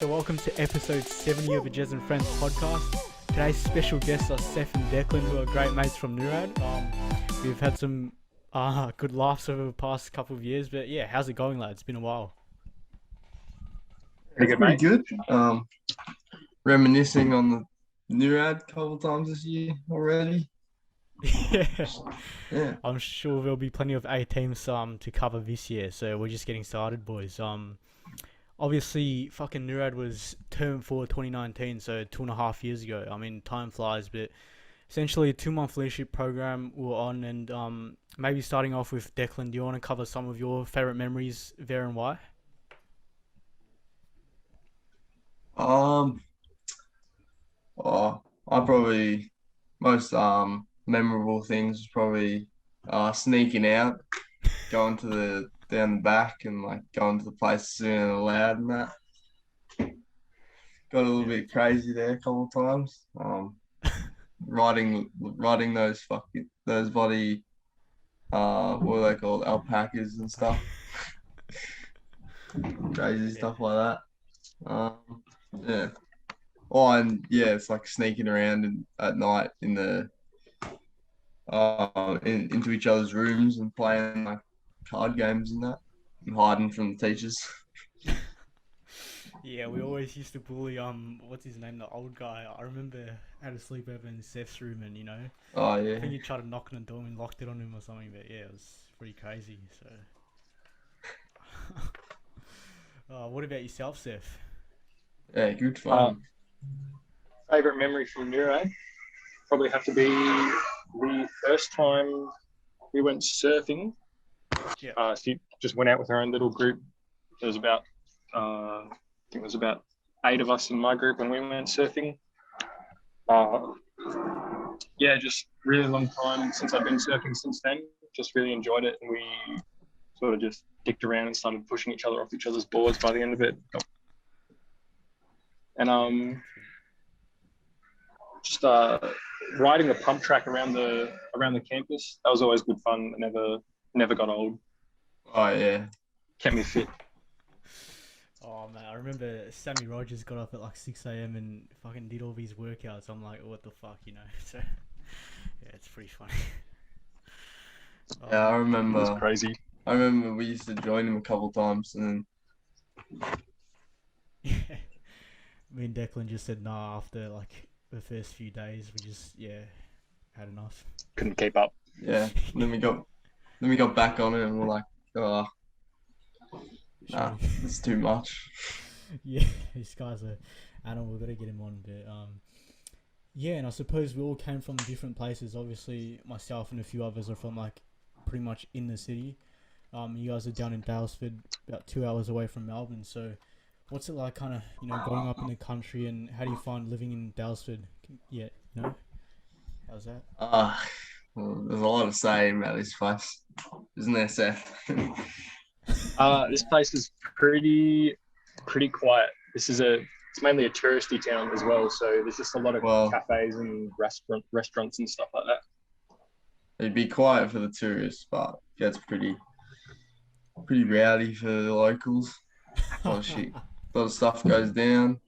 So welcome to episode 70 of the Jez and Friends podcast. Today's special guests are Seth and Declan, who are great mates from Murnane. We've had some good laughs over the past couple of years, but yeah, how's it going, lads? It's been a while. Pretty good, mate. Pretty good. Reminiscing on the Nurad a couple of times this year already. Yeah, I'm sure there'll be plenty of A teams to cover this year, so we're just getting started, boys. Obviously, fucking Nurad was term for 2019, so 2.5 years ago. I mean, time flies, but essentially a 2-month leadership program we're on, and maybe starting off with Declan, do you want to cover some of your favourite memories there and why? I probably most memorable things was probably sneaking out, going to the down the back and like going to the place sooner than allowed and that. Got a little bit crazy there a couple of times. Riding those bloody what are they called, alpacas and stuff. Crazy stuff like that. Yeah. Oh, and yeah, it's like sneaking around at night in the into each other's rooms and playing like card games and that, and hiding from the teachers. Yeah, we always used to bully what's his name, the old guy. I remember I had a sleepover in Seth's room, and Oh I yeah. think he tried to knock on the door and locked it on him or something. But yeah, it was pretty crazy. So, what about yourself, Seth? Yeah, good fun. Favorite memory from Murnane probably have to be the first time we went surfing. Yeah. She just went out with her own little group. There was about, I think it was about 8 of us in my group when we went surfing. Yeah, just really long time since I've been surfing since then. Just really enjoyed it, and we sort of just dicked around and started pushing each other off each other's boards by the end of it. And just riding the pump track around the campus. That was always good fun. I never got old. Oh yeah. Kept me fit. Oh man, I remember Sammy Rogers got up at like 6 a.m. and fucking did all these workouts. I'm like, what the fuck, So yeah, it's pretty funny. Yeah, I It remember. was crazy. I remember we used to join him a couple of times, and Yeah, me and Declan just said nah after like the first few days. We just had enough. Couldn't keep up. then we got back on it, and we're like, oh, nah, it's too much. Yeah, this guy's a animal. We've got to get him on. But yeah, and I suppose we all came from different places. Obviously, myself and a few others are from like pretty much in the city. You guys are down in Daylesford, about 2 hours away from Melbourne. So, what's it like, kind of, growing up in the country, and how do you find living in Daylesford? Yeah, how's that? Well, there's a lot to say about this place, isn't there, Seth? This place is pretty quiet. It's mainly a touristy town as well, so there's just a lot of cafes and restaurants and stuff like that. It'd be quiet for the tourists, but it gets pretty rowdy for the locals. A lot of stuff goes down.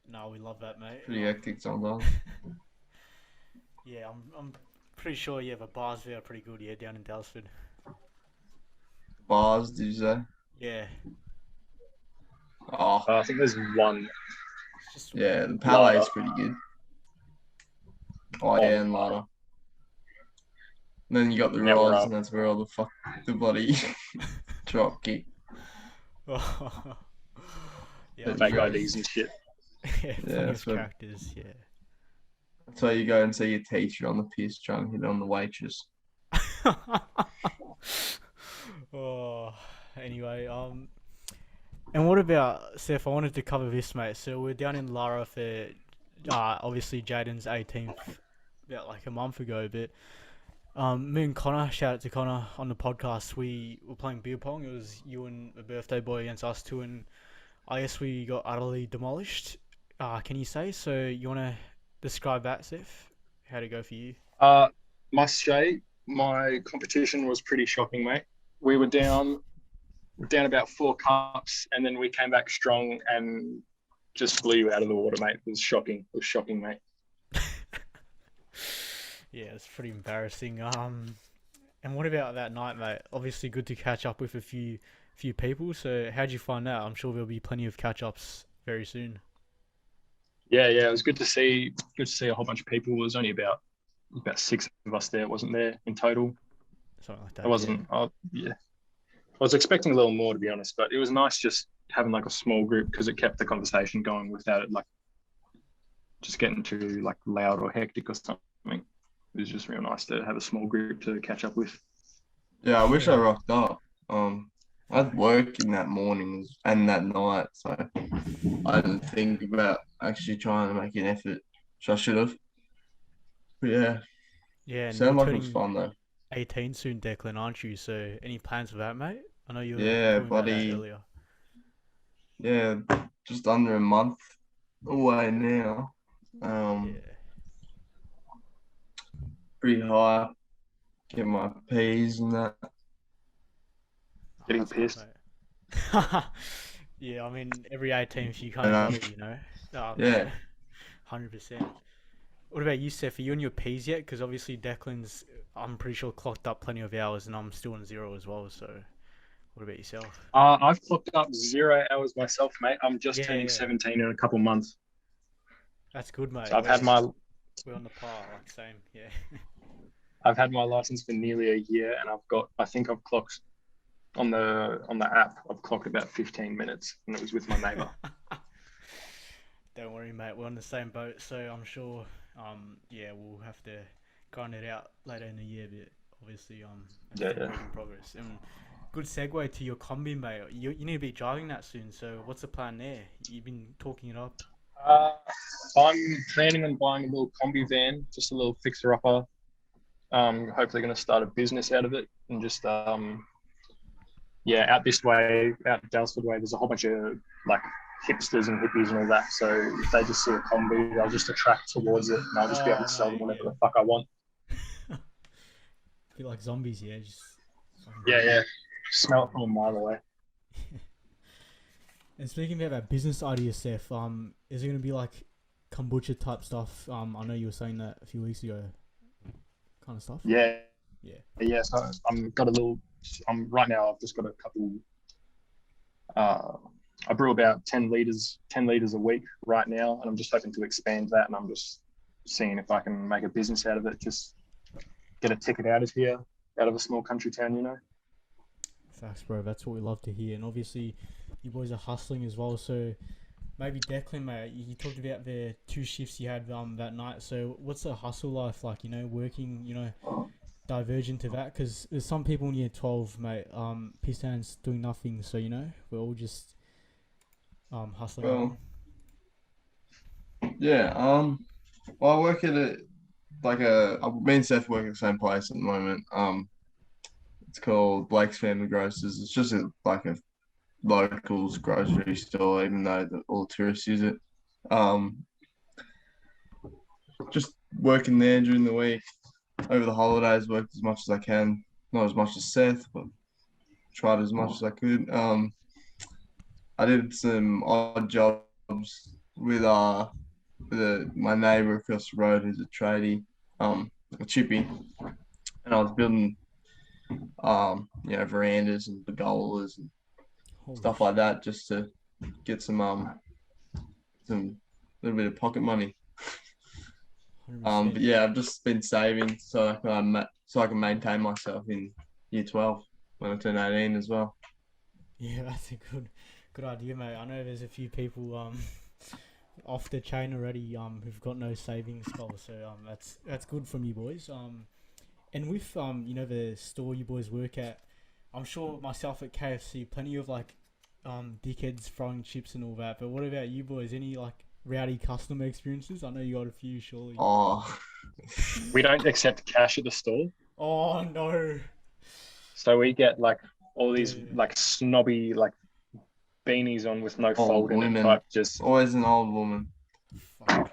No, we love that, mate. Pretty hectic sometimes. Yeah, I'm pretty sure the bars there are pretty good. Yeah, down in Daylesford. Bars, did you say? Yeah. Oh, I think there's one. yeah, the Palais is pretty good. Oh yeah, and Lada. And then you got the Rise, and that's where all the bloody drop kick. Yeah, fake IDs and shit. Yeah, that's what- characters. Yeah. That's why you go and see your teacher on the piss trying to hit on the waitress. Oh, anyway, and what about Seth? I wanted to cover this, mate. So we're down in Lara for, obviously Jaden's 18th, about like a month ago. But me and Connor, shout out to Connor on the podcast. We were playing beer pong. It was you and a birthday boy against us two, and I guess we got utterly demolished. Can you say so? You want to describe that, Seth? How'd it go for you? Must say, my competition was pretty shocking, mate. We were down down about 4 cups, and then we came back strong and just flew you out of the water, mate. It was shocking. It was shocking, mate. Yeah, it's pretty embarrassing. And what about that night, mate? Obviously, good to catch up with a few people. So, how'd you find that? I'm sure there'll be plenty of catch ups very soon. Yeah, it was good to see a whole bunch of people. There was only about 6 of us there, wasn't there, in total? Something like that. It wasn't. Yeah. I was expecting a little more, to be honest, but it was nice just having like a small group because it kept the conversation going without it like just getting too like loud or hectic or something. It was just real nice to have a small group to catch up with. Yeah, I wish I Yeah. rocked up. I had work in that morning and that night, so I didn't think about actually trying to make an effort, which I should have. But yeah, Yeah, and you're sounded like it was turning fun though. 18 soon, Declan, aren't you? So, any plans for that, mate? I know you were Yeah, talking about that buddy. earlier. Yeah, just under a month away now. Yeah. Pretty high. Get my P's and that. Oh, Getting that's good, pissed. mate. Yeah, I mean, every 18th you kind And of got it, yeah, 100%. What about you, Seth? Are you on your P's yet? Because obviously Declan's, I'm pretty sure, clocked up plenty of hours, and I'm still on zero as well. So, what about yourself? I've clocked up 0 hours myself, mate. I'm just Yeah, turning yeah, 17 in a couple months. that's good, So mate. I've had We're on the par, like same. Yeah. my license for nearly a year, and I think I've clocked on the app. I've clocked about 15 minutes, and it was with my neighbour. Don't worry, mate. We're on the same boat, so I'm sure. Yeah, we'll have to grind it out later in the year, but obviously, it's Yeah, still a work in progress. And good segue to your combi, mate. You need to be driving that soon. So, what's the plan there? You've been talking it up. Uh, I'm planning on buying a little combi van, just a little fixer upper. Hopefully going to start a business out of it, and just out this way, out Daylesford way, there's a whole bunch of like hipsters and hippies and all that. So if they just see a combi, they'll just attract towards it, and I'll just be able Oh, to sell them mate, whatever yeah. the fuck I want. Feel like zombies, yeah. Just fucking Yeah. Smell it from a mile away. And speaking about that business idea, Seth, is it gonna be like kombucha type stuff? I know you were saying that a few weeks ago, kind of stuff. Yeah. Yeah. So I'm right now. I've just got a couple. I brew about 10 liters a week right now, and I'm just hoping to expand that. And I'm just seeing if I can make a business out of it. Just get a ticket out of here, out of a small country town. Facts, bro. That's what we love to hear. And obviously, you boys are hustling as well. So maybe Declan, mate, you talked about the 2 shifts you had that night. So what's the hustle life like? Working, divergent to that, because there's some people in year 12, mate. Piss hands doing nothing. So we're all just hustling well, along. yeah. Well, I work at me and Seth work at the same place at the moment. It's called Blake's Family Grocers. It's just like a locals grocery store, even though all the tourists use it. Just working there during the week. Over the holidays, worked as much as I can. Not as much as Seth, but tried as much as I could. I did some odd jobs with my neighbour across the road who's a tradie, a chippy, and I was building verandas and pergolas and Holy stuff like that just to get some little bit of pocket money. 100%. But yeah, I've just been saving so I can maintain myself in year 12 when I turn 18 as well. Yeah, that's a good idea, mate. I know there's a few people off the chain already who've got no savings goals, so that's good from you boys. And with the store you boys work at, I'm sure myself at KFC, plenty of like dickheads throwing chips and all that. But what about you boys? Any like rowdy customer experiences? I know you got a few, surely. Oh, We don't accept cash at the store, Oh no. so we get like all these Yeah. like snobby like beanies on with no old fold in it women. type. Just Always an old woman. Fuck.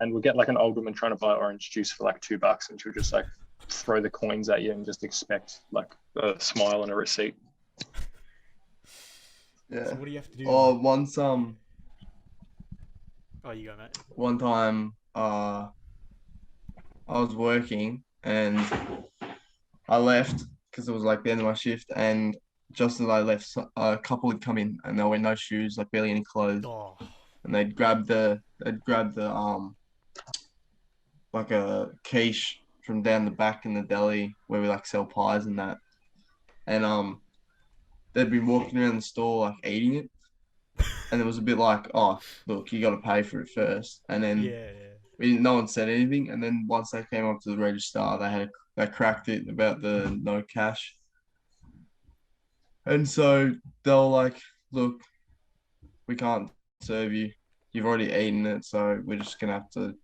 and we'll get like an old woman trying to buy orange juice for like $2, and she'll just like throw the coins at you and just expect like a smile and a receipt. Yeah. So what do you have to do? Or Like, once yeah. Oh, you go, mate. one time I was working and I left because it was like the end of my shift, and just as I left, a couple had come in and they were no shoes, like barely any clothes, Oh, and they'd grabbed the like a quiche from down the back in the deli where we like sell pies and that, and they'd been walking around the store like eating it, and it was a bit like, oh, look, you got to pay for it first, and then yeah, yeah. no one said anything, and then once they came up to the register, they cracked it about the no cash. And so they were like, look, we can't serve you. You've already eaten it, so we're just gonna have to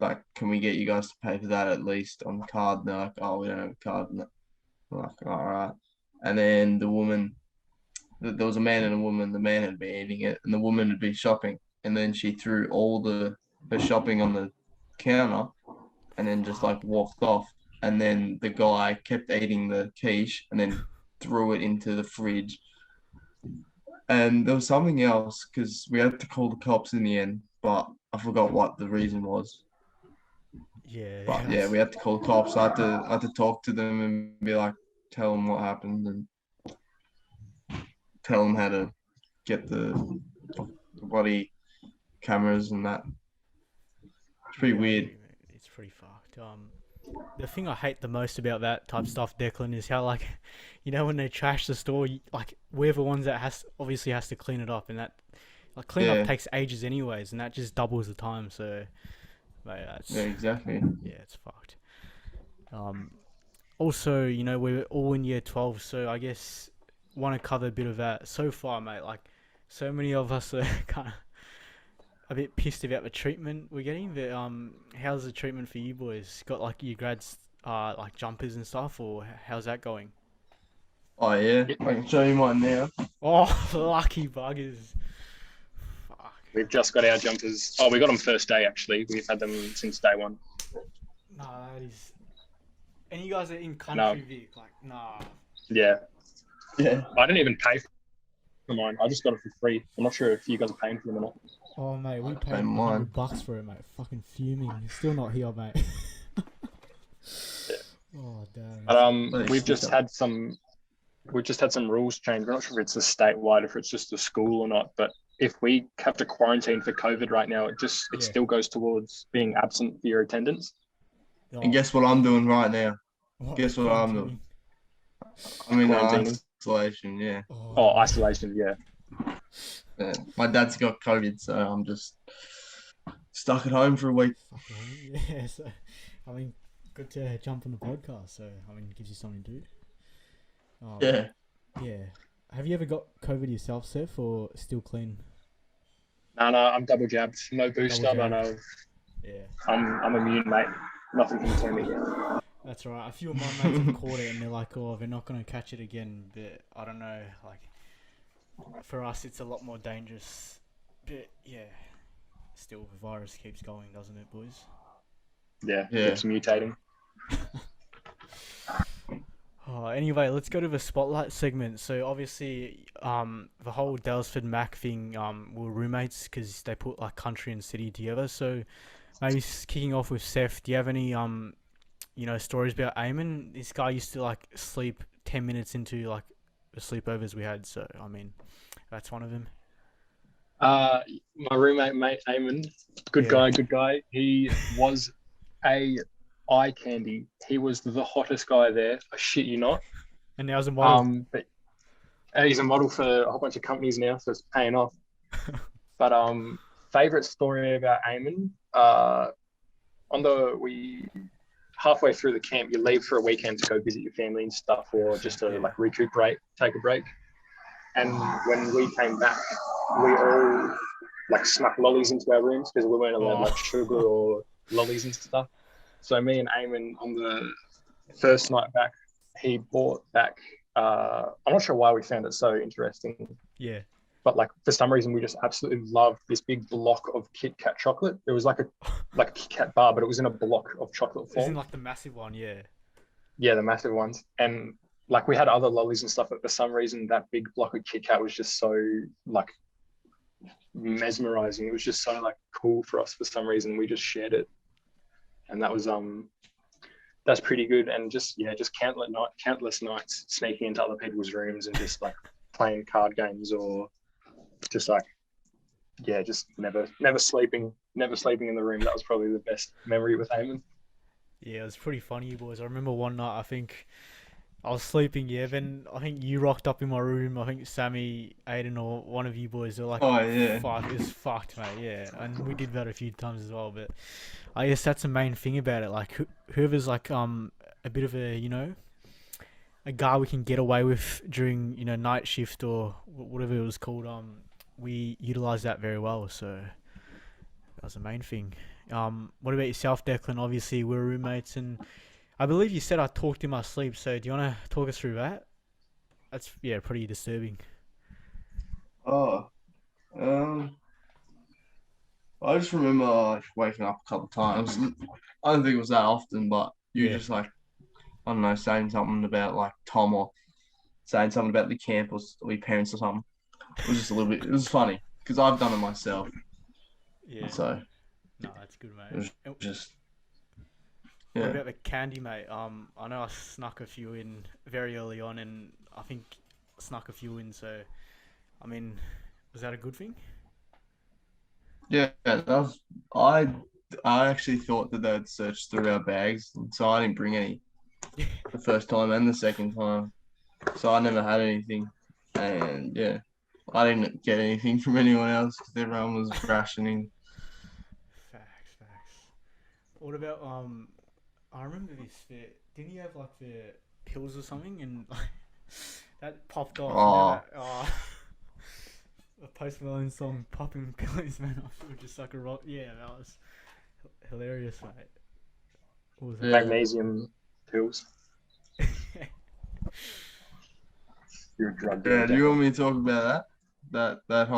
like, can we get you guys to pay for that at least on card? And they're like, oh, we don't have a card. And I'm like, all right. And then there was a man and a woman. The man had been eating it, and the woman had been shopping. And then she threw all her shopping on the counter, and then just like walked off. And then the guy kept eating the quiche, and then threw it into the fridge. And there was something else because we had to call the cops in the end, but I forgot what the reason was. Yeah, But yeah, we had to call the cops. I had to talk to them and be like, tell them what happened and tell them how to get the bloody cameras and that. It's pretty yeah, weird. it's pretty fucked. The thing I hate the most about that type of stuff, Declan, is how like, you know, when they trash the store, like we're the ones that obviously has to clean it up, and that like clean up Yeah, takes ages anyways, and that just doubles the time. So, mate, yeah, exactly. yeah, it's fucked. Um, Also, you know, we're all in year 12, so I guess want to cover a bit of that. So far, mate, like, so many of us are kind of a bit pissed about the treatment we're getting. But how's the treatment for you boys? Got like your grads, like jumpers and stuff, or how's that going? Oh yeah, Yep. I can show you mine now. Oh, lucky buggers! Fuck. We've just got our jumpers. Oh, we got them first day actually. We've had them since day one. Nah, that is. And you guys are in No, country, Vic. Like, nah. yeah, Yeah, I didn't even pay for mine. I just got it for free. I'm not sure if you guys are paying for them or not. Oh, mate, we I paid pay mine. $100 for it, mate. Fucking fuming. It's still not here, mate. Yeah. Oh, damn. But Bloody we've just sticker. had some rules change. We're not sure if it's a statewide, if it's just a school or not. But if we have to quarantine for COVID right now, it Yeah. still goes towards being absent for your attendance. And guess what I'm doing right now? What, Guess what I'm doing? quarantining? I'm in Quarantining. isolation. Yeah. Oh, isolation. Yeah. Yeah. My dad's got COVID, so I'm just stuck at home for a week. Fucking yeah, so, I mean, good to jump on the podcast, so, I mean, it gives you something to do. Yeah. Yeah. Have you ever got COVID yourself, Seth, or still clean? No, I'm double jabbed. No booster, Double but jabbed. Yeah. I'm immune, mate. Nothing can turn me. That's right. A few of my mates have caught it, and they're like, "Oh, they're not gonna catch it again." But I don't know. Like, for us, it's a lot more dangerous. But yeah, still, the virus keeps going, doesn't it, boys? Yeah, Yeah. it's mutating. Oh, anyway, let's go to the spotlight segment. So obviously, the whole Daylesford Mac thing, were roommates because they put like country and city together. So maybe kicking off with Seth, do you have any you know, stories about Eamon? This guy used to like sleep 10 minutes into like the sleepovers we had. So I mean, that's one of them. My roommate, mate, Eamon, Yeah. good guy. He was a eye candy. He was the hottest guy there. I shit you not. And now as a model. But he's a model for a whole bunch of companies now, so it's paying off. But favorite story about Eamon. We halfway through the camp, you leave for a weekend to go visit your family and stuff, or just to Yeah. like recuperate, take a break. And when we came back, we all like snuck lollies into our rooms because we weren't allowed like sugar or lollies and stuff. So me and Eamon on the first night back, he brought back. I'm not sure why we found it so interesting, Yeah. but like for some reason we just absolutely loved this big block of Kit Kat chocolate. It was like a Kit Kat bar, but it was in a block of chocolate Isn't form. like the massive one, yeah. Yeah, the massive ones. And like we had other lollies and stuff, but for some reason that big block of Kit Kat was just so like mesmerizing. It was just so like cool for us for some reason. We just shared it, and that was that's pretty good. And just yeah, just countless nights sneaking into other people's rooms and just like playing card games or just like yeah, just never sleeping in the room. That was probably the best memory with Eamon. Yeah, it was pretty funny, you boys. I remember one night, I think I was sleeping, yeah, then I think you rocked up in my room. I think Sammy, Aiden, or one of you boys were like, Oh yeah. fuck, it was fucked, mate, yeah. And we did that a few times as well, but I guess that's the main thing about it. Like, whoever's like, a bit of a, a guy we can get away with during, night shift or whatever it was called, we utilize that very well, so that was the main thing. What about yourself, Declan? Obviously, we're roommates, and I believe you said I talked in my sleep. So, do you want to talk us through that? That's yeah, pretty disturbing. Oh, um, I just remember like waking up a couple of times. I don't think it was that often, but you Yeah, just like I don't know, saying something about like Tom or saying something about the camp or your parents or something. It was just a little bit. It was funny because I've done it myself, yeah. so No, that's good, it mate. was And just what yeah. about the candy, mate? I know I snuck a few in very early on, and I think snuck a few in. So, I mean, was that a good thing? Yeah, that was I. I actually thought that they'd search through our bags, and so I didn't bring any the first time and the second time. So I never had anything, and yeah, I didn't get anything from anyone else because everyone was rationing. Facts, facts. What about I remember this. Didn't you have like the pills or something, and that popped off? You know Oh, that? Oh, the Post Malone song "Popping Pills," man. I feel just like a rock. Yeah, that was hilarious, mate. What was that? yeah, Magnesium pills. You're a drug dealer, yeah. Do you Declan. want me to talk about that? That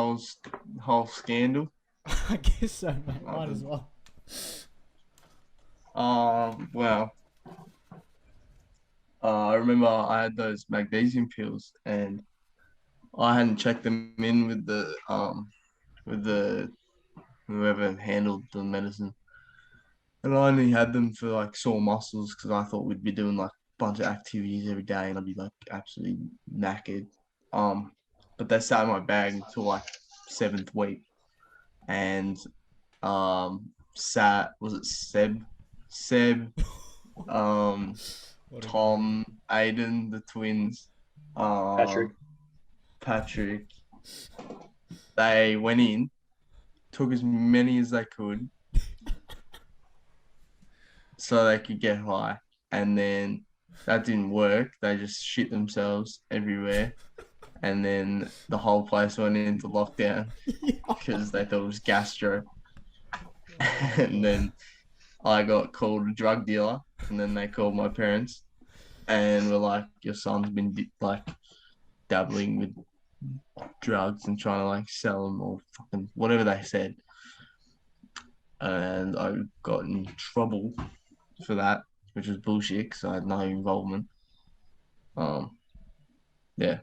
whole scandal? I guess so, mate. Uh, Might as well. well, I remember I had those magnesium pills, and I hadn't checked them in with the whoever handled the medicine. And I only had them for like sore muscles because I thought we'd be doing like a bunch of activities every day and I'd be like absolutely knackered. Um, but they sat in my bag until like seventh week, and sat was it Seb, um, What a guy. Tom, Aiden, the twins, Patrick. um, Patrick. They went in, took as many as they could so they could get high. And then that didn't work. They just shit themselves everywhere. And then the whole place went into lockdown because they thought it was gastro. And Oh, then I got called a drug dealer. And then they called my parents and were like, your son's been like dabbling with drugs and trying to like sell them or fucking whatever they said. And I got in trouble for that, which was bullshit because I had no involvement. Um, yeah,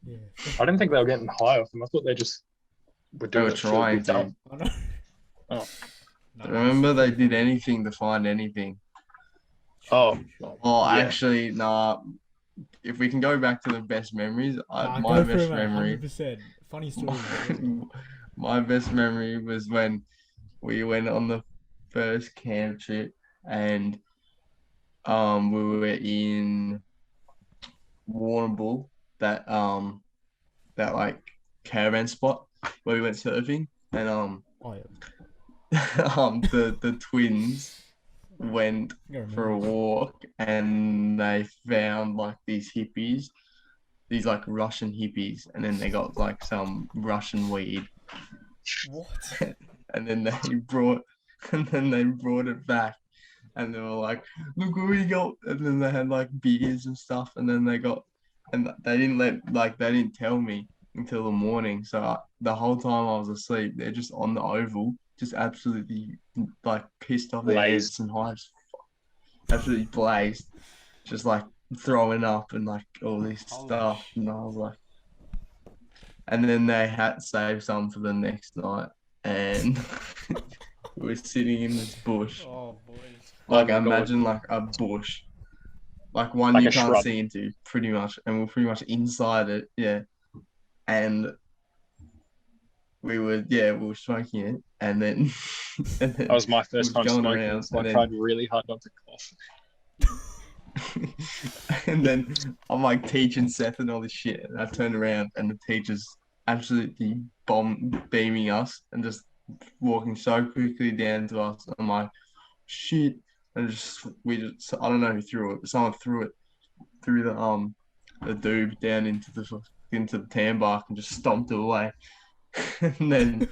yeah. I didn't think they were getting high off them. I thought they just were they doing were it to be trying to. dumb. I know. Oh, No, that's Remember, they pretty did funny. anything to find anything. True, oh, true, true. Oh, yeah. actually, nah. If we can go back to the best memories, Nah, my go for it, best mate. memory, 100%. Funny my, story, mate. Yours, mate. my best memory was when we went on the first camp trip and we were in Warrnambool, that like caravan spot where we went surfing, and Oh yeah, the twins went I think I for remember a this. walk and they found like these hippies, these like Russian hippies, and then they got like some Russian weed, What? and then they brought and then they brought it back, and they were like, "Look what we got!" And then they had like beers and stuff, and then they got, and they didn't tell me until the morning. So the whole time I was asleep, they're just on the oval, just absolutely like pissed off their Blazed. heads and hives, absolutely blazed, just like throwing up and like all this Holy stuff. And I was like, and then they had to save some for the next night. And we were sitting in this bush. Oh, boys. Oh Like, my I god. imagine like a bush, like one Like you a can't shrub. see into pretty much. And we're pretty much inside it. Yeah. And we were smoking it. And then, and That then was my we first was time going smoking, around. so I tried really hard not to cough. And then I'm like teaching Seth and all this shit. And I turn around and the teacher's absolutely beaming us and just walking so quickly down to us. I'm like, shit. And I don't know who threw it, but someone threw it through the doob down into the tan bark and just stomped it away. And then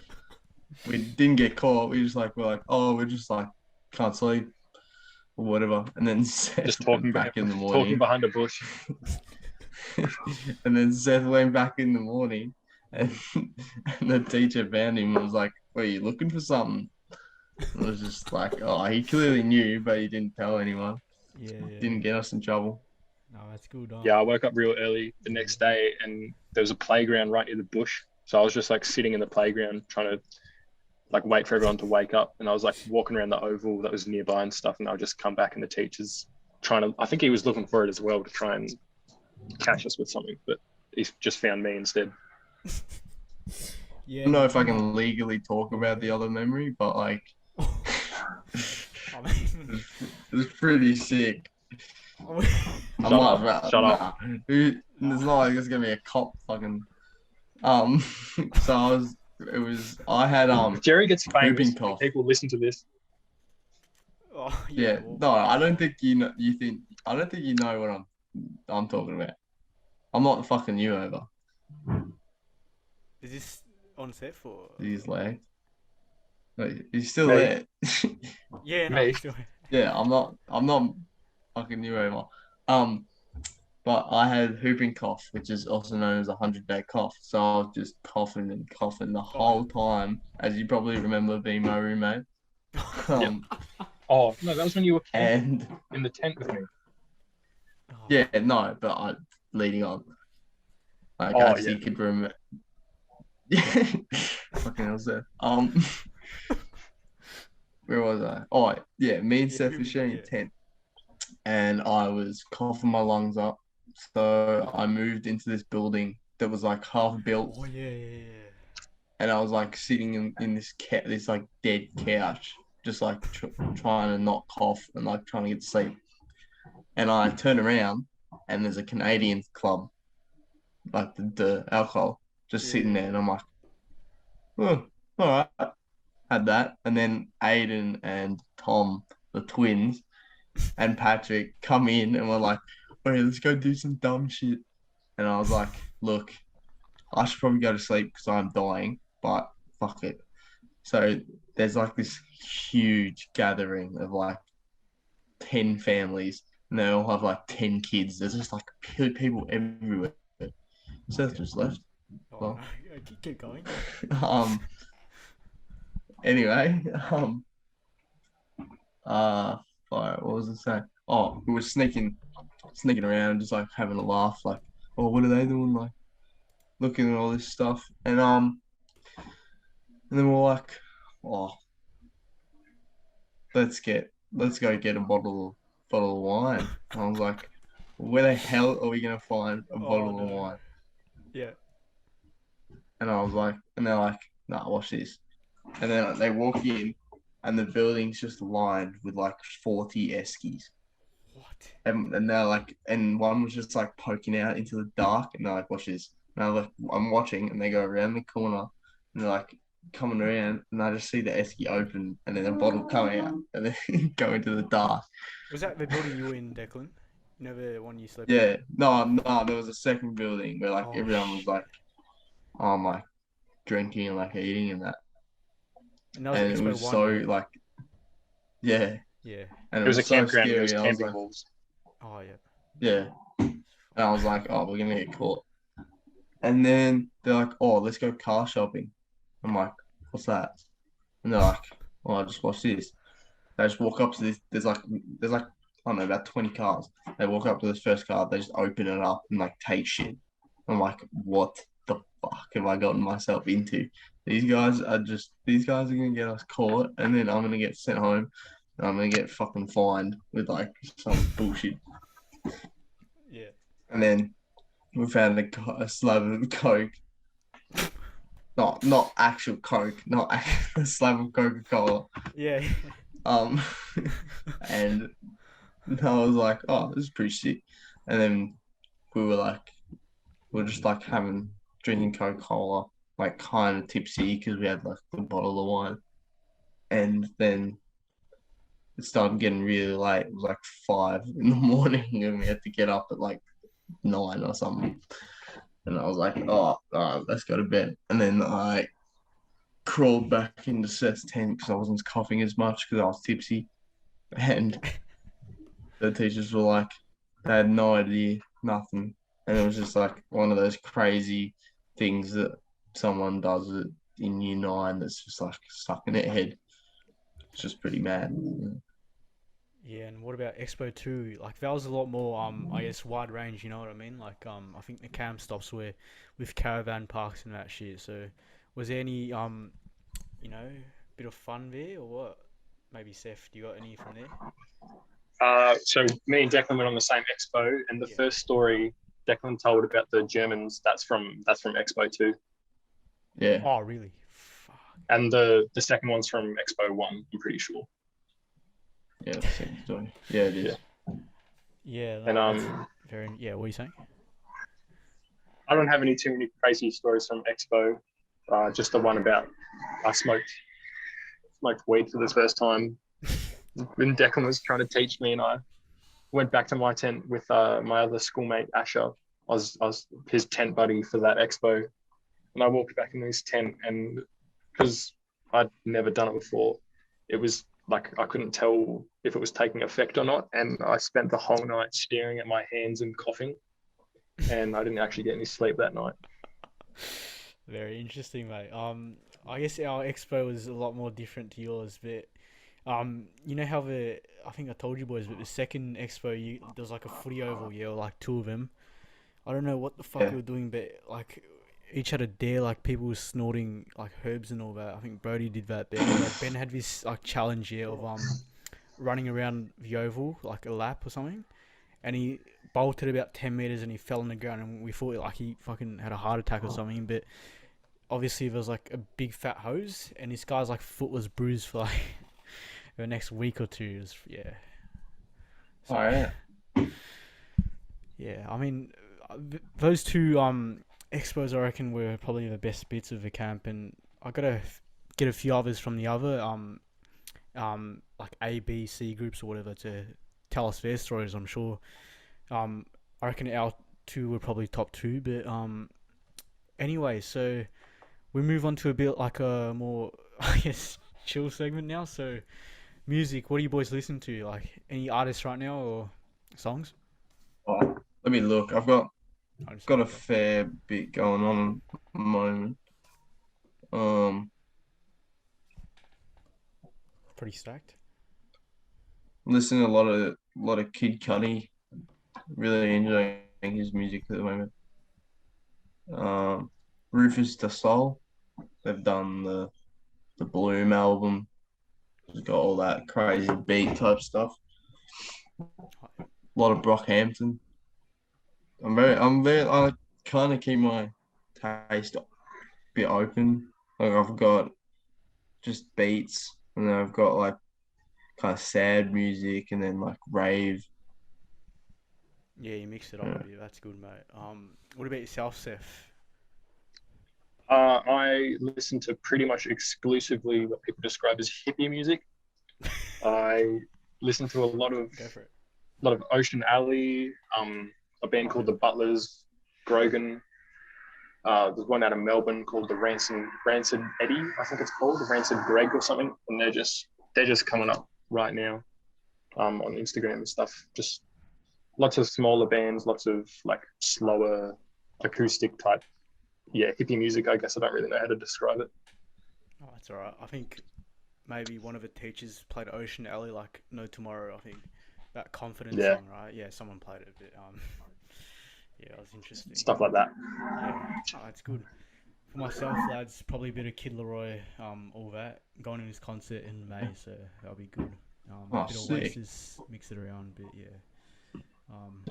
we didn't get caught. We're like, oh, we're just like can't sleep or whatever. And then Seth Just went back in the talking morning. behind a bush. And then Seth went back in the morning and, and the teacher found him and was like, were you looking for something? And it was just like, oh, he clearly knew, but he didn't tell anyone. Yeah, Didn't yeah. get us in trouble. No, that's good. Yeah, I woke up real early the next day and there was a playground right near the bush. So I was just like sitting in the playground trying to like wait for everyone to wake up. And I was like walking around the oval that was nearby and stuff. And I'll just come back and the teacher's trying to, I think he was looking for it as well to try and catch us with something, but he just found me instead. Yeah. I don't know if I can legally talk about the other memory, but like, I mean, it was pretty sick. I Shut up. Shut up. It's not like there's gonna be a cop fucking. So I had If Jerry gets famous, whooping cough. people listen to this. oh, Yeah, well, no, I don't think you know. I don't think you know what I'm talking about. I'm not fucking you over. Is this on set for? These legs. Wait, he's still Me. there. Yeah, no, Me. still. Yeah, I'm not fucking you over. But I had whooping cough, which is also known as 100-day cough. So I was just coughing and coughing the whole time, as you probably remember being my roommate. Oh, no, that was when you were And in the tent with me. Oh, yeah, no, but leading on. Like, Oh, actually yeah. could remember. Fucking hell, Seth. Where was I? Oh, yeah, me and Yeah, Seth were sharing a tent, and I was coughing my lungs up. So I moved into this building that was like half built, Oh yeah. and I was like sitting in this like dead couch, just like trying to not cough and like trying to get to sleep. And I turn around, and there's a Canadian club, like the alcohol, just sitting there, and I'm like, oh, all right, had that. And then Aiden and Tom, the twins, and Patrick come in, and we're like, wait, let's go do some dumb shit. And I was like, look, I should probably go to sleep because I'm dying, but fuck it. So there's like this huge gathering of like 10 families, and they all have like 10 kids. There's just like people everywhere. Seth just left. Oh, Well. no. Keep going. Anyway, what was I saying? Oh, we were sneaking around, just like having a laugh, like, oh, what are they doing? Like, looking at all this stuff, and then we're like, oh, let's go get a bottle of wine. And I was like, where the hell are we gonna find a bottle of wine? Yeah. And I was like, and they're like, nah, watch this. And then they walk in, and the building's just lined with like 40 eskies. What? And they're like, and one was just like poking out into the dark, and they're like, watch this. And I'm watching, and they go around the corner, and they're like coming around, and I just see the esky open, and then a bottle coming out, and then go into the dark. Was that the building you were in, Declan? You know the one you slept Yeah, no, there was a second building where like Oh, everyone was like, like drinking and like eating and that. in? And that was And it Expo was 1, so right? like, yeah, Yeah. and It was a so campground. It scary. was I was camping like, wolves. Oh, yeah. yeah. And I was like, oh, we're gonna get caught. And then they're like, oh, let's go car shopping. I'm like, what's that? And they're like, oh, I just watched this. They just walk up to this. There's like I don't know, about 20 cars. They walk up to this first car, they just open it up and like take shit. I'm like, what the fuck have I gotten myself into? These guys are gonna get us caught, and then I'm gonna get sent home, and I'm gonna get fucking fined with like some bullshit. Yeah. And then we found a slab of coke, not actual coke, not a slab of Coca-Cola. Yeah. Um, and I was like, oh, this is pretty sick. And then we were like, just like drinking Coca-Cola, like kind of tipsy because we had like the bottle of wine. And then it started getting really late. It was like 5 in the morning, and we had to get up at like 9 or something. And I was like, oh, all right, let's go to bed. And then I crawled back into Seth's tent because I wasn't coughing as much because I was tipsy. And the teachers were like, they had no idea, nothing. And it was just like one of those crazy things that someone does in year 9 that's just like stuck in their head. It's just pretty mad. Yeah, and what about Expo 2? Like that was a lot more I guess wide range, you know what I mean? Like I think the cam stops were with caravan parks and that shit. So was there any you know, bit of fun there or what? Maybe Seth, do you got any from there? So me and Declan went on the same expo, and the Yeah. first story Declan told about the Germans, that's from Expo 2, Yeah, Oh really? Fuck. and the second one's from Expo 1. I'm pretty sure. yeah, the same story. Yeah, it Yeah, is. Yeah, and that's very yeah, what are you saying? I don't have any too many crazy stories from Expo. Just the one about I smoked weed for the first time when Declan was trying to teach me, and I went back to my tent with my other schoolmate Asher. I was his tent buddy for that expo, and I walked back in his tent, and because I'd never done it before, it was like I couldn't tell if it was taking effect or not, and I spent the whole night staring at my hands and coughing, and I didn't actually get any sleep that night. Very interesting, mate. I guess our expo was a lot more different to yours, but you know how I think I told you boys, but the second expo, there was like a footy oval, yeah, or like two of them. I don't know what the fuck Yeah. we were doing, but like each had a dare, like people were snorting like herbs and all that. I think Brody did that, but like Ben had this like challenge, yeah, of running around the oval like a lap or something, and he bolted about 10 meters and he fell on the ground, and we thought like he fucking had a heart attack or something, but obviously there was like a big fat hose, and this guy's like foot was bruised for like the next week or two. It was, yeah. So, All right. yeah, I mean, those two expos I reckon were probably the best bits of the camp, and I gotta get a few others from the other like A, B, C groups or whatever to tell us their stories. I'm sure. I reckon our two were probably top two, but anyway, so we move on to a bit like a more I guess chill segment now. So music, what do you boys listen to? Like any artists right now or songs? Oh, let me look. I've got I just got a look up. fair bit going on at the moment. Um, Pretty stacked. Listening to a lot of Kid Cudi. Really enjoying his music at the moment. Um, Rufus the Soul. They've done the Bloom album. It's got all that crazy beat type stuff. A lot of Brockhampton. I kind of keep my taste a bit open. Like I've got just beats, and then I've got like kind of sad music, and then like rave. Yeah, you mix it up a Yeah. bit. That's good, mate. What about yourself, Seth? I listen to pretty much exclusively what people describe as hippie music. I listen to Go for it. a lot of Ocean Alley, a band called the Butlers, Grogan. There's one out of Melbourne called the Rancid Eddie, I think it's called, the Rancid Greg or something, and they're just coming up right now on Instagram and stuff. Just lots of smaller bands, lots of like slower acoustic type, yeah, hippie music. I guess I don't really know how to describe it. Oh, that's alright. I think maybe one of the teachers played Ocean Alley like no tomorrow, I think. that confidence Yeah, song, right? Yeah, someone played it, but yeah, it was interesting. stuff like that. Yeah, oh, that's good. For myself, lads, probably a bit of Kid Leroy, all that. Going to his concert in May, so that'll be good. Oh, Bit of sick. Oasis, mix it around, but yeah.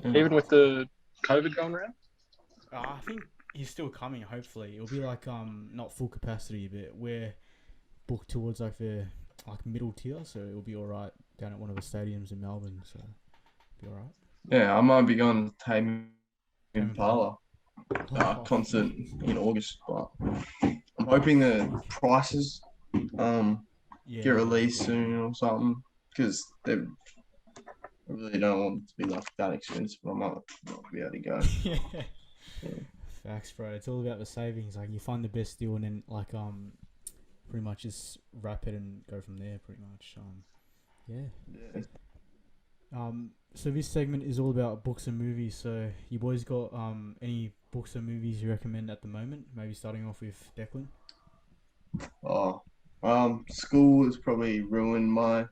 Yeah. Even with the COVID going around. I think he's still coming. Hopefully, it'll be like not full capacity, but we're booked towards like the middle tier, so it'll be all right down at one of the stadiums in Melbourne. So be all right. Yeah, I might be going to Tame Tame Impala. Impala Oh, concert in August, but I'm hoping the sick. prices Yeah, get yeah, released soon or something because they really don't want it to be like that expensive. I might not be able to go. yeah. Yeah. Facts, bro. It's all about the savings. Like you find the best deal and then like pretty much just wrap it and go from there. Pretty much. Yeah. Yeah. So this segment is all about books and movies. So you boys got any books or movies you recommend at the moment? Maybe starting off with Declan. Oh, school has probably ruined my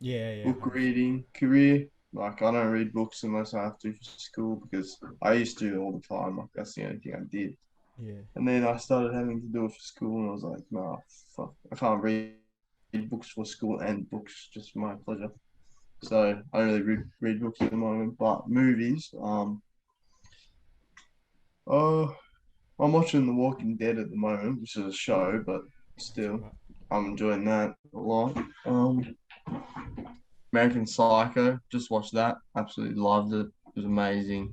Yeah, yeah, book 100%. reading career. Like, I don't read books unless I have to for school because I used to all the time. Like, that's the only thing I did. Yeah, And then I started having to do it for school, and I was like, nah, fuck, I can't read books for school and books just for my pleasure. So I don't really read books at the moment, but movies. Oh, I'm watching The Walking Dead at the moment, which is a show, but that's still, right. I'm enjoying that a lot. American Psycho, just watched that. Absolutely loved it. It was amazing.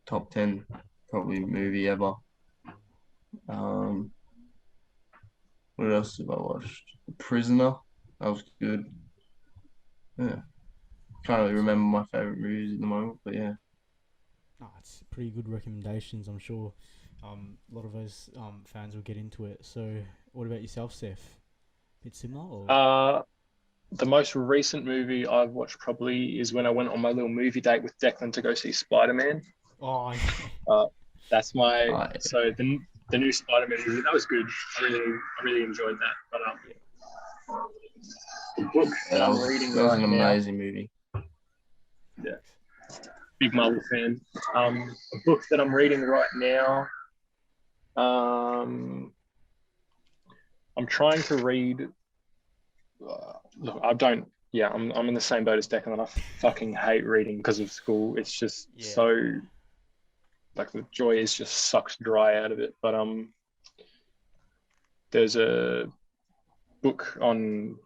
Top 10 probably Top 10. movie ever. Um, what else have I watched? The Prisoner. That was good. Yeah. Can't really remember my favorite movies at the moment, but yeah. Oh, it's pretty good recommendations. I'm sure a lot of those fans will get into it. So, what about yourself, Seth? Bit similar, or? The most recent movie I've watched probably is when I went on my little movie date with Declan to go see Spider-Man. Oh, yeah. Uh, that's my Uh, so the new Spider-Man movie. That was good. I really enjoyed that. But the book yeah, that I'm reading that was an right now, amazing movie. yeah, big Marvel fan. A book that I'm reading right now. I'm trying to read. Look, I don't. Yeah, I'm in the same boat as Declan. I fucking hate reading because of school. It's just Yeah. so like the joy is just sucks dry out of it. But there's a book on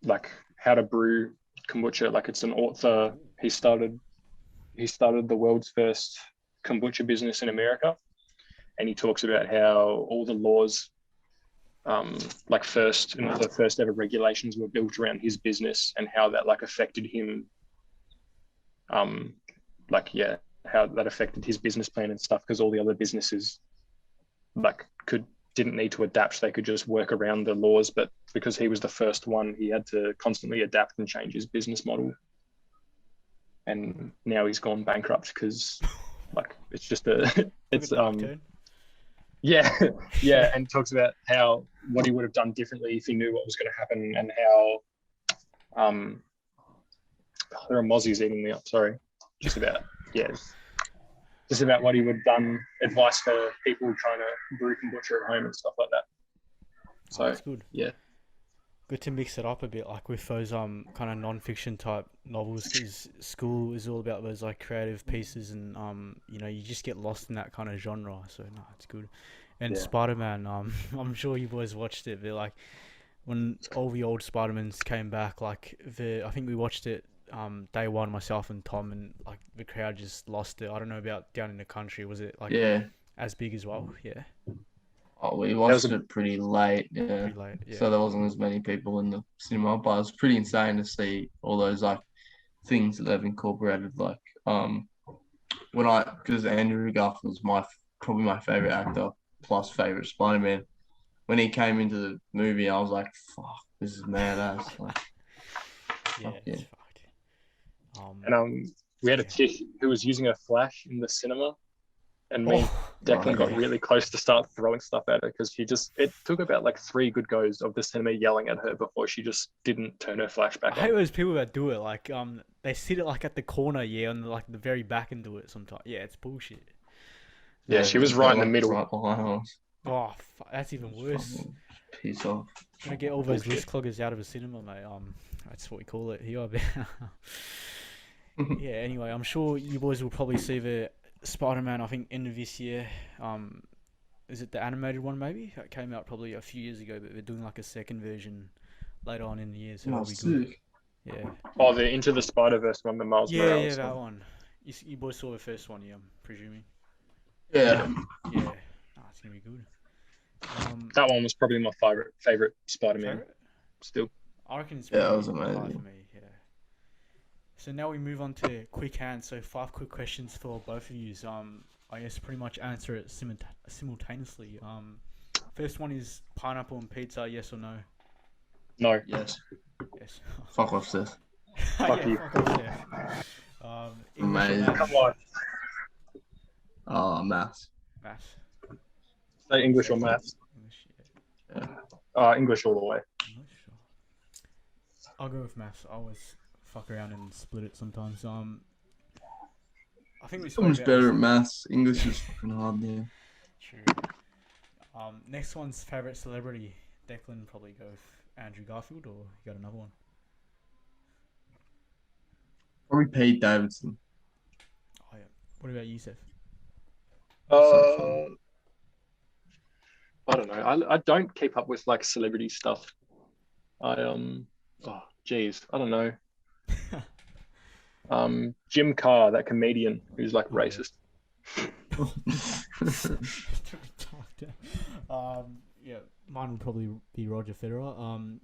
like how to brew kombucha. Like it's an author. He started the world's first kombucha business in America, and he talks about how all the laws like the first ever regulations were built around his business and how that like affected him like yeah how that affected his business plan and stuff because all the other businesses like didn't need to adapt, they could just work around the laws, but because he was the first one he had to constantly adapt and change his business model, and now he's gone bankrupt because like it's just a Took a it's dark turn. yeah, yeah, and talks about how what he would have done differently if he knew what was going to happen, and how there are mozzies eating me up. Sorry, just about yeah, just about what he would have done. Advice for people trying to brew kombucha at home and stuff like that. Oh, So that's good. yeah, Good to mix it up a bit, like with those kind of non-fiction type novels, because school is all about those like creative pieces, and you just get lost in that kind of genre. So no, it's good. And yeah, Spider-Man, I'm sure you boys watched it, but like when all the old Spider-Mans came back, like I think we watched it day one, myself and Tom, and like the crowd just lost it. I don't know about down in the country, was it like Yeah. as big as well? Yeah, Oh, we that was watched a it pretty late, yeah. pretty late. Yeah, So there wasn't as many people in the cinema, but it was pretty insane to see all those like things that they've incorporated. Like because Andrew Garfield was probably my favorite actor plus favorite Spider-Man. When he came into the movie, I was like, "Fuck, this is mad ass!" Like, yeah, fuck yeah, it's fucked. and we had a Yeah. chick who was using a flash in the cinema. and me and Oh, Declan got yeah. really close to start throwing stuff at her because it took about like 3 good goes of the cinema yelling at her before she just didn't turn her flash I back hate on. those people that do it. Like, they sit it like at the corner, yeah, on like the very back and do it sometimes. Yeah, it's bullshit. Yeah, Yeah, she was right they're in the like middle. right behind us. Oh, that's even Just worse. fucking piss off. Gonna get all those Bullshit. list cloggers out of a cinema, mate. That's what we call it here. Yeah. Anyway, I'm sure you boys will probably see the Spider-Man. I think end of this year. Is it the animated one? Maybe that came out probably a few years ago, but they're doing like a second version later on in the year, so Oh, that'll be good. sick. Yeah. Oh, the Into the Spider-Verse one, the Miles Yeah, Morales that one. one. You boys saw the first one, yeah, I'm presuming. Yeah. Yeah. It's gonna be good. That one was probably my favorite Spider-Man Favorite? still. I reckon it's Yeah, that probably was up high for amazing. me. Yeah. So now we move on to quick hands. So 5 quick questions for both of you. I guess pretty much answer it simultaneously. First one is pineapple on pizza. Yes or no? No, Yes. Yes. Fuck off, Seth. fuck Yeah, you. fuck off, Seth. English or Amazing. maths? Come on, Oh, maths. Maths. say English or Seth. maths. English. Yeah. Yeah. English all the way. English. Sure. I'll go with maths. I always fuck around and split it sometimes. I think we So spoke much about better this. at maths. English is fucking hard now. True. Next one's favorite celebrity. Declan probably go with Andrew Garfield, or you got another one? Probably Pete Davidson. Oh yeah. What about you, Seth? So funny. I don't know. I don't keep up with like celebrity stuff. Geez, I don't know. Jim Carr, that comedian who's like Oh, yeah. racist. Yeah, mine would probably be Roger Federer.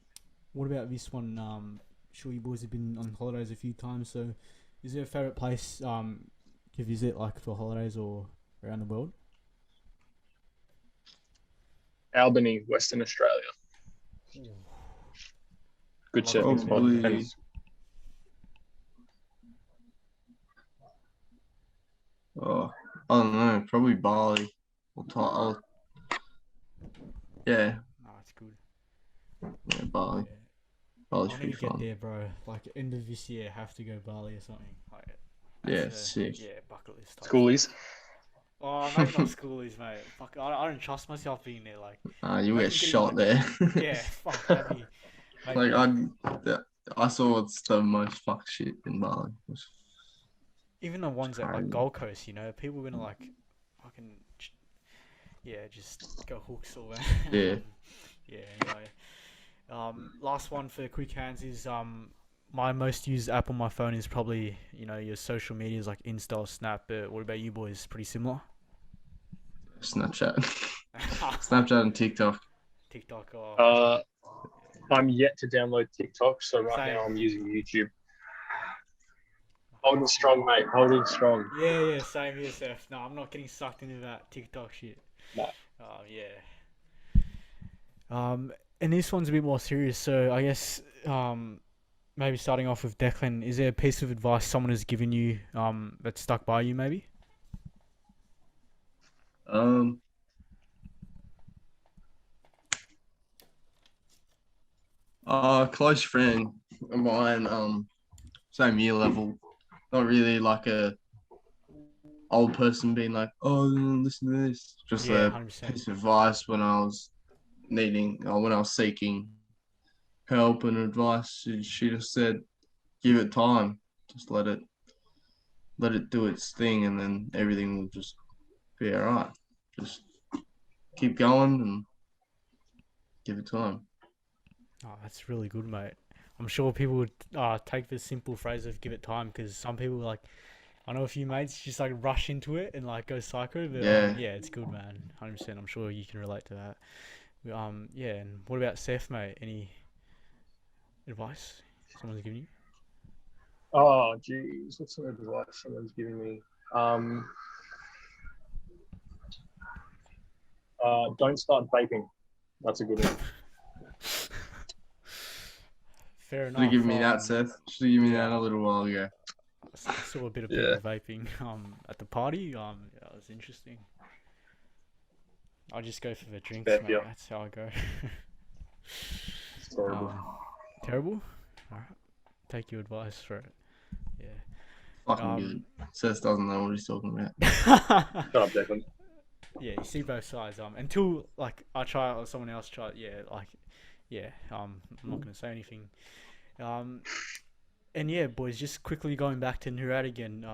What about this one? Sure, you boys have been on holidays a few times. So, is there a favorite place to visit, like for holidays or around the world? Albany, Western Australia. Good Love to surfing go spot. there. Probably. And Oh, I don't know. Probably Bali. Yeah, It's good. yeah, Bali. Yeah. Bali's I pretty need to get fun. there, bro. Like end of this year, have to go Bali or something. Like, Yeah, that's sick. yeah, bucket list type schoolies. stuff. Oh, maybe not schoolies, mate. Fuck, I don't trust myself being there. Like, You get imagine getting shot like, there. yeah, fuck, that'd be Like maybe I saw it's the most fuck shit in Bali. even the ones at like Crazy. Gold Coast, people are gonna like fucking just go hooks all that. Yeah. Yeah. Anyway, last one for quick hands is my most used app on my phone is probably your social medias like Insta or Snap. But what about you boys? Pretty similar. Snapchat. Snapchat and TikTok. TikTok or I'm yet to download TikTok, so right Same. now I'm using YouTube. Holding strong, mate. Holding strong. Yeah, same here, Seth. No, I'm not getting sucked into that TikTok shit. No. Yeah. And this one's a bit more serious, so I guess maybe starting off with Declan, is there a piece of advice someone has given you that stuck by you, maybe? A close friend of mine, same year level, not really like a old person being like, oh, listen to this. Just Yeah, a 100%. piece of advice when I was when I was seeking help and advice. She just said, give it time, just let it do its thing, and then everything will just be all right. Just keep going and give it time. Oh, that's really good, mate. I'm sure people would take the simple phrase of give it time because some people like, I know a few mates just like rush into it and like go psycho, but Yeah. yeah, it's good, man. 100%. I'm sure you can relate to that. Yeah, and what about Seth, mate? Any advice someone's given you? Oh, geez. What's some advice someone's giving me? Don't start vaping. That's a good one. Fair Should enough. have given me that, Seth. Should have given me that a little while ago. I saw a bit of Yeah. people vaping at the party. Yeah, it was interesting. I just go for the drinks, Bad mate. deal. That's how I go. It's horrible. Terrible. Alright, take your advice for it. Yeah. Fucking good. Seth doesn't know what he's talking about. Shut up, Declan. Yeah, you see both sides. Until like I try it or someone else try it. Yeah, like, yeah. I'm not gonna say anything. And yeah, boys, just quickly going back to Nurat again.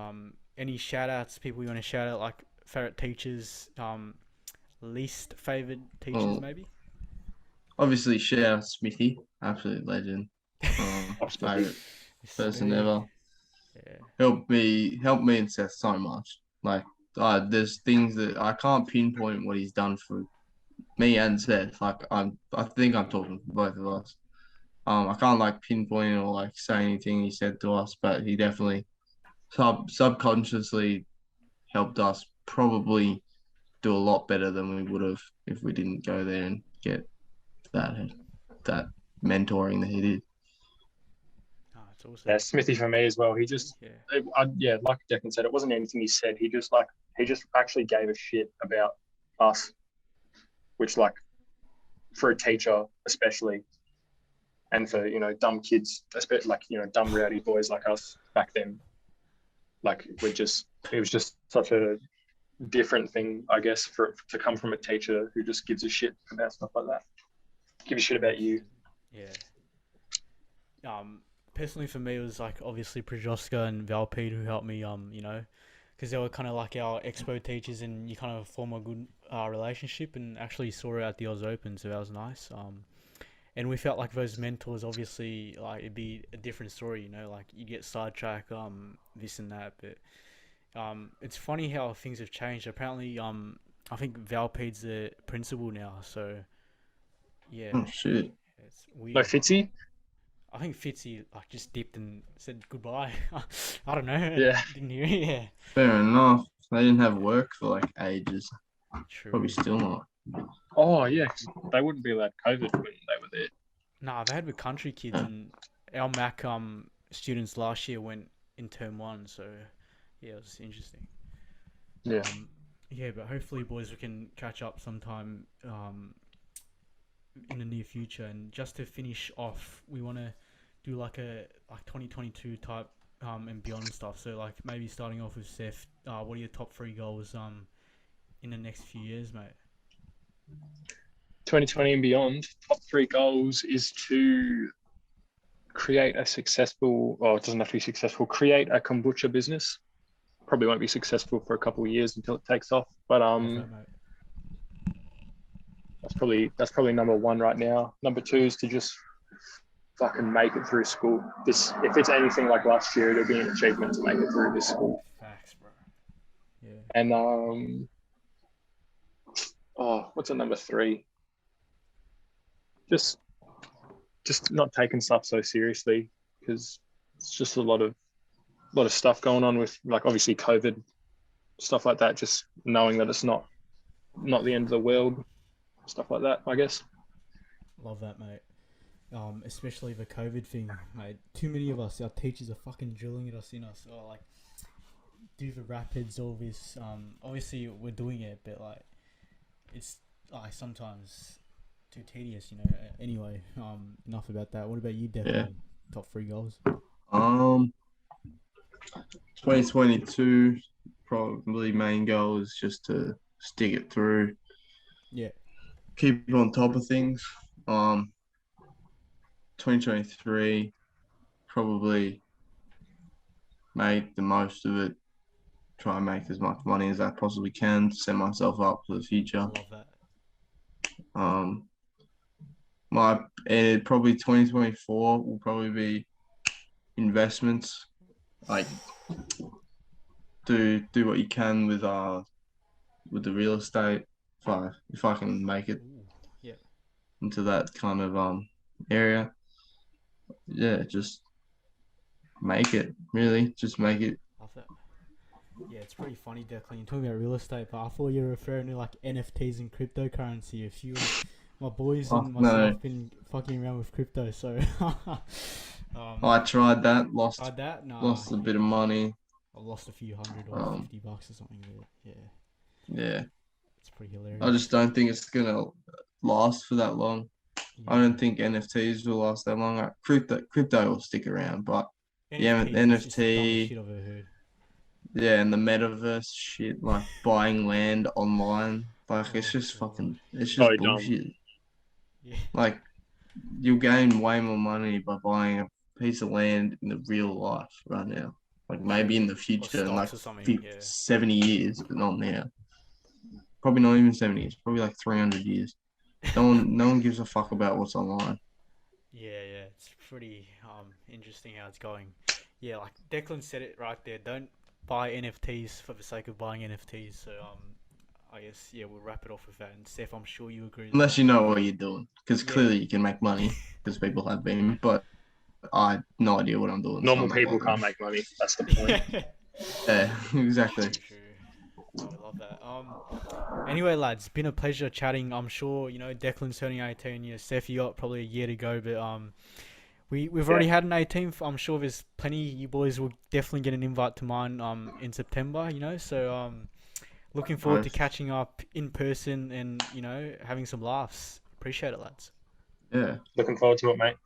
Any shout outs, people you want to shout out, like favorite teachers, least favored teachers, Well, maybe? obviously, shout out Smithy, absolute legend. Favorite person Sweet. ever. Yeah. Helped me and Seth so much. Like, there's things that I can't pinpoint what he's done for me and Seth. Like, I think I'm talking for both of us. I can't like pinpoint or like say anything he said to us, but he definitely subconsciously helped us probably do a lot better than we would have if we didn't go there and get that that mentoring that he did. Oh, it's awesome. Yeah, Smithy for me as well. He just, Yeah. yeah, like Declan said, it wasn't anything he said. He just actually gave a shit about us, which like for a teacher especially, and for dumb kids, especially like dumb rowdy boys like us back then. Like it was just such a different thing, I guess, to come from a teacher who just gives a shit about stuff like that. Give a shit about you. Yeah. Personally for me, it was like obviously Projoska and Valpede who helped me. Because they were kind of like our expo teachers, and you kind of form a good relationship, and actually saw it at the Oz Open, so that was nice. And we felt like those mentors, obviously, like it'd be a different story, like you get sidetracked, this and that, but it's funny how things have changed. Apparently, I think Valpede's the principal now, so yeah, Oh shit! it's No weird. Fitzy? I think Fitzy like just dipped and said goodbye. I don't know. Yeah. Didn't hear it. Yeah. Fair enough. They didn't have work for like ages. True. Probably still not. Oh yeah, they wouldn't be allowed COVID when they were there. Nah, they had with country kids, and our Mac students last year went in term 1, so yeah, it was interesting. Yeah. Yeah, but hopefully, boys, we can catch up sometime in the near future. And just to finish off, we want to do like a 2022 type and beyond stuff. So like maybe starting off with Seth, what are your top 3 goals in the next few years, mate? 2020 and beyond, top 3 goals is to create a successful, well, it doesn't have to be successful, create a kombucha business. Probably won't be successful for a couple of years until it takes off, but Love that, mate. that's probably number 1 right now. Number 2 is to just fucking make it through school. If it's anything like last year, it'll be an achievement to make it through this school. Facts, bro. Yeah. And what's a number 3? Just not taking stuff so seriously, because it's just a lot of stuff going on with, like, obviously COVID, stuff like that. Just knowing that it's not the end of the world, stuff like that, I guess. Love that, mate. Especially the COVID thing, mate. Too many of us, our teachers are fucking drilling us. Like, do the rapids, all this. Obviously we're doing it, but like, it's like sometimes too tedious, Anyway, enough about that. What about you, Declan? Yeah. Top 3 goals? 2022 probably main goal is just to stick it through. Yeah. Keep on top of things. 2023 probably make the most of it. Try and make as much money as I possibly can to set myself up for the future. Love that. Probably 2024 will probably be investments. Like, do what you can with the real estate. If I can make it into that kind of area, yeah, just make it. Really, just make it. Love that. Yeah, it's pretty funny, Declan. You're talking about real estate, but I thought you were referring to like NFTs and cryptocurrency. A few of my boys and myself have been fucking around with crypto, so I tried that, lost tried that? Nah, lost a bit yeah. of money. I lost a few hundred or Um, $50 or something, but yeah, yeah, it's pretty I just hilarious. don't think it's gonna last for that long. I Yeah. don't think NFTs will last that long. Crypto will stick around, but the NFTs is just the dumbest NFT, shit I've ever heard. yeah, and the metaverse shit, like buying land online, like Oh god. it's So just dumb. bullshit. Yeah. Like you'll gain way more money by buying a piece of land in the real life right now. Like maybe in the Or future, in like stocks or something, 50, yeah. 70 years, but not now. Probably not even 70 years, probably like 300 years. No one gives a fuck about what's online. Yeah, yeah. It's pretty interesting how it's going. Yeah, like Declan said it right there. Don't buy NFTs for the sake of buying NFTs. So I guess yeah, we'll wrap it off with that. And Seth, I'm sure you agree as Unless well. you know what you're doing, because Yeah. clearly you can make money, because people have been, but I had no idea what I'm doing, so Normal I'm not people bothering. can't make money. That's the point. Yeah. Yeah, exactly. True, true. No, we love that. Anyway, lads, been a pleasure chatting. I'm sure Declan's turning 18. Seth, you got probably a year to go, but we've Yeah. already had an 18th. I'm sure there's plenty. You boys will definitely get an invite to mine in September. So looking forward to Nice. catching up in person and having some laughs. Appreciate it, lads. Yeah. Looking forward to it, mate.